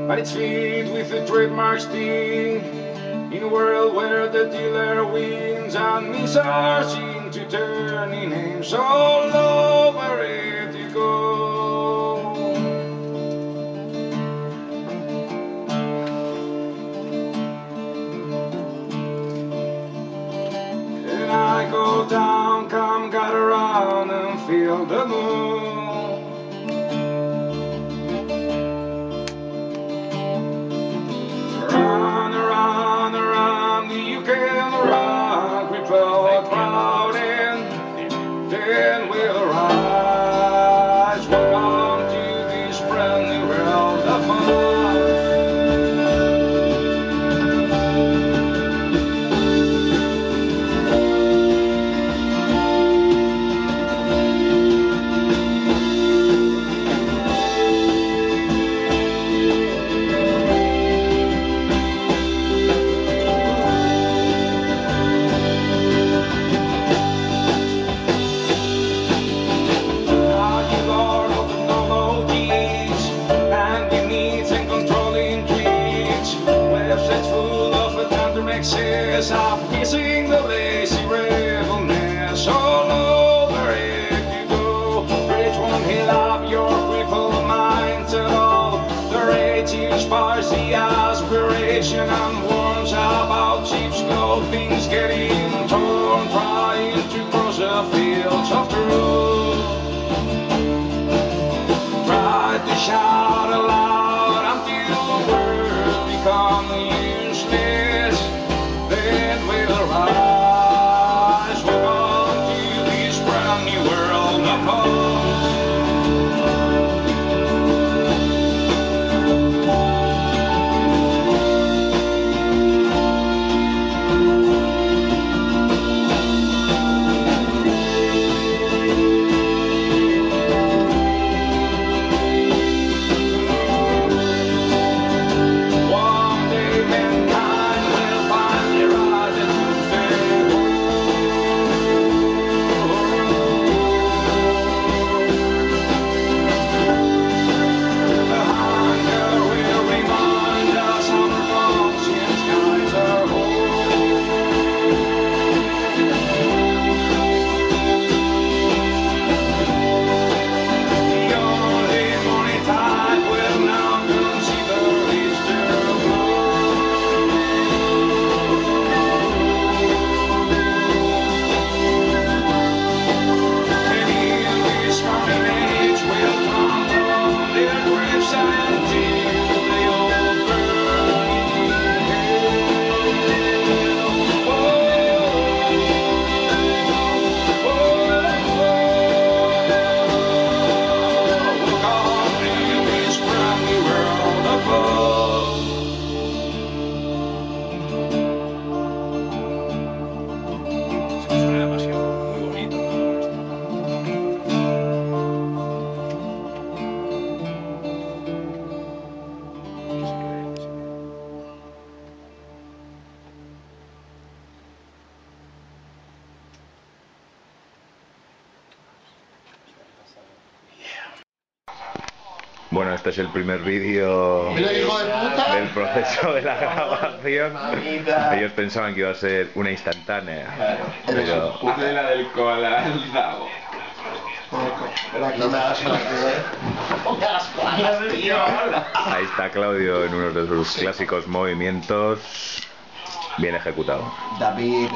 At its feet with the trademark sting, in a world where the dealer wins and missiles seem to turn in names all over it you go. And I go down, come gather around and feel the moon. Then we'll rise. Welcome to this brand new world of fun. Of kissing the lazy revelness all over it you go. It won't heal up your crippled mind at all. The rage inspires the aspiration and warns about cheap things getting torn, trying to cross the fields of truth. Try to shout aloud until the words become useless. Then we'll rise, welcome to this brand new world of Bueno, este es el primer vídeo del proceso de la grabación. Ellos pensaban que iba a ser una instantánea, pero... la del colalizado. No me hagas Ahí está Claudio en uno de sus clásicos movimientos, bien ejecutado. David.